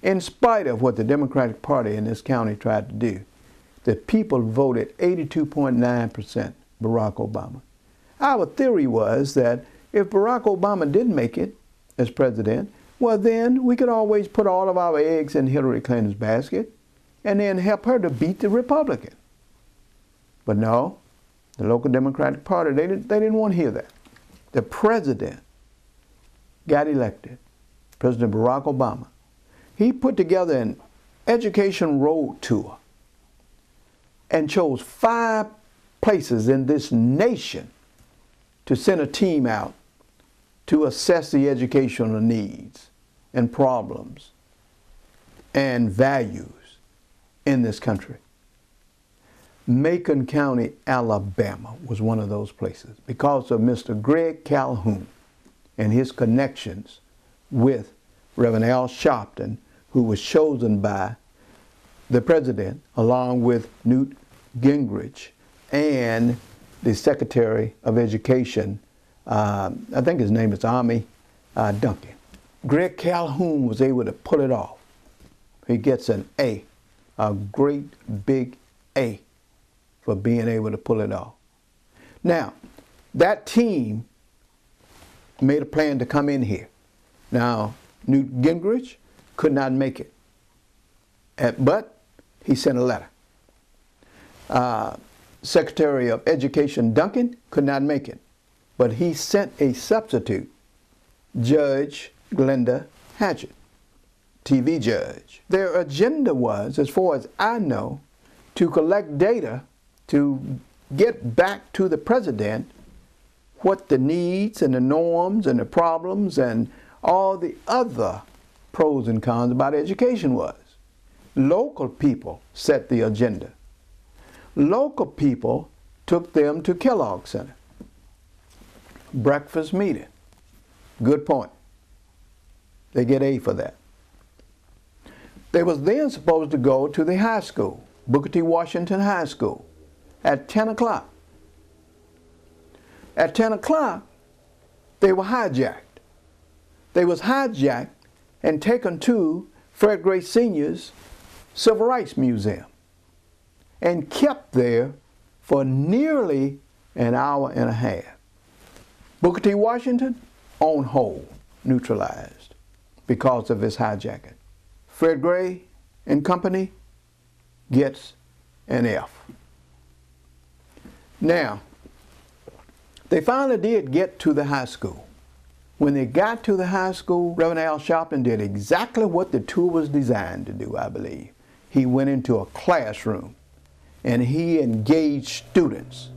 In spite of what the Democratic Party in this county tried to do, the people voted 82.9% Barack Obama. Our theory was that if Barack Obama didn't make it as president, well then we could always put all of our eggs in Hillary Clinton's basket and then help her to beat the Republican. But no, the local Democratic Party, they didn't want to hear that. The president got elected, President Barack Obama. He put together an education road tour and chose 5 places in this nation to send a team out to assess the educational needs and problems and values in this country. Macon County, Alabama was one of those places because of Mr. Greg Calhoun and his connections with Reverend Al Sharpton, who was chosen by the president along with Newt Gingrich and the Secretary of Education, I think his name is Arne Duncan. Greg Calhoun was able to pull it off. He gets an A, a great big A, for being able to pull it off. Now, that team made a plan to come in here. Now, Newt Gingrich could not make it, but he sent a letter. Secretary of Education Duncan could not make it, but he sent a substitute, Judge Glenda Hatchett, TV judge. Their agenda was, as far as I know, to collect data to get back to the president what the needs and the norms and the problems and all the other pros and cons about education was. Local people set the agenda. Local people took them to Kellogg Center. Breakfast meeting. Good point. They get A for that. They was then supposed to go to the high school, Booker T. Washington High School, at 10 o'clock. At 10 o'clock, they were hijacked. They was hijacked and taken to Fred Gray Sr.'s Civil Rights Museum and kept there for nearly an hour and a half. Booker T. Washington, on hold, neutralized because of his hijacking. Fred Gray and company gets an F. Now, they finally did get to the high school. When they got to the high school, Reverend Al Sharpton did exactly what the tour was designed to do, I believe. He went into a classroom and he engaged students.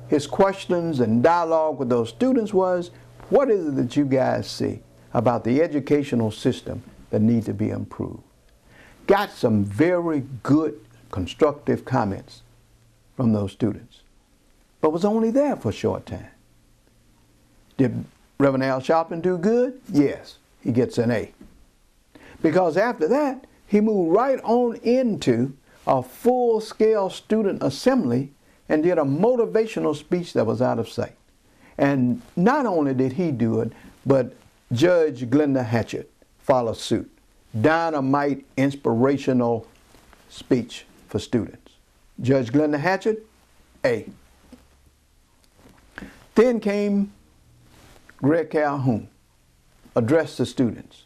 His questions and dialogue with those students was, what is it that you guys see about the educational system that needs to be improved? Got some very good, constructive comments from those students, but was only there for a short time. Did Reverend Al Sharpton do good? Yes, he gets an A. Because after that, he moved right on into a full-scale student assembly and did a motivational speech that was out of sight. And not only did he do it, but Judge Glenda Hatchett followed suit. Dynamite, inspirational speech for students. Judge Glenda Hatchett, A. Then came Greg Calhoun, addressed the students.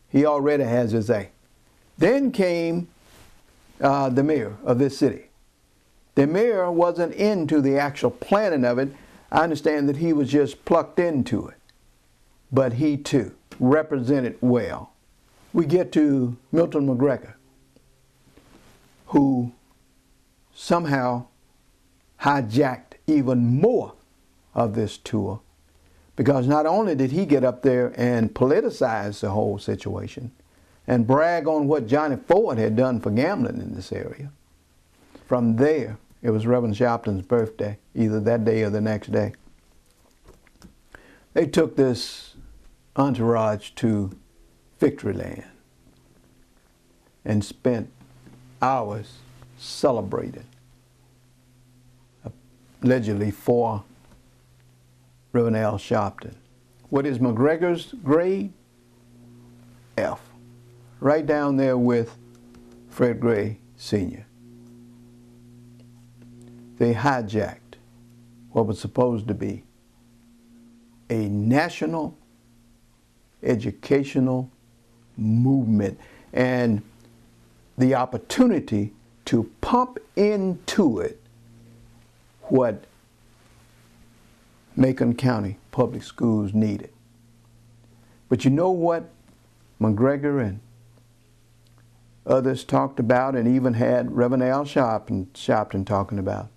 He already has his A. Then came the mayor of this city. The mayor wasn't into the actual planning of it. I understand that he was just plucked into it. But he too represented well. We get to Milton McGregor, who somehow hijacked even more of this tour, because not only did he get up there and politicize the whole situation and brag on what Johnny Ford had done for gambling in this area. From there, it was Reverend Sharpton's birthday, either that day or the next day. They took this entourage to VictoryLand and spent hours celebrating, allegedly for Reverend Al Sharpton. What is McGregor's grade? F. right down there with Fred Gray Sr. They hijacked what was supposed to be a national educational movement and the opportunity to pump into it what Macon County public schools needed. But you know what McGregor and others talked about, and even had Reverend Al Sharpton talking about?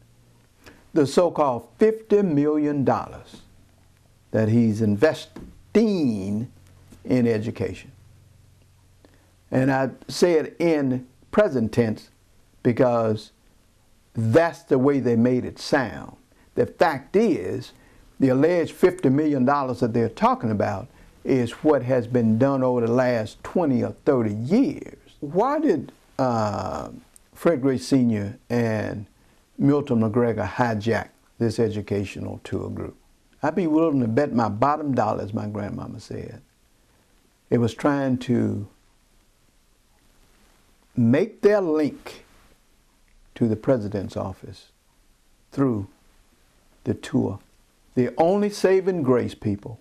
The so-called $50 million that he's investing in education. And I say it in present tense because that's the way they made it sound. The fact is, the alleged $50 million that they're talking about is what has been done over the last 20 or 30 years. Why did Fred Gray Sr. and Milton McGregor hijack this educational tour group? I'd be willing to bet my bottom dollar, as my grandmama said. It was trying to make their link to the president's office through the tour. The only saving grace, people,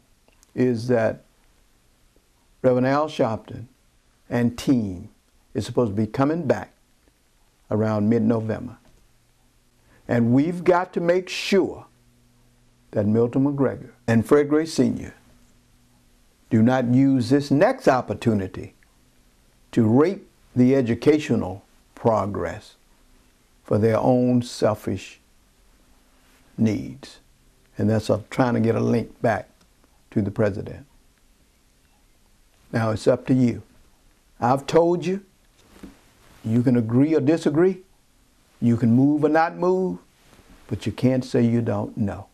is that Reverend Al Sharpton and team is supposed to be coming back around mid-November. And we've got to make sure that Milton McGregor and Fred Gray Sr. do not use this next opportunity to rape the educational progress for their own selfish needs. And that's trying to get a link back to the president. Now it's up to you. I've told you, you can agree or disagree, you can move or not move, but you can't say you don't know.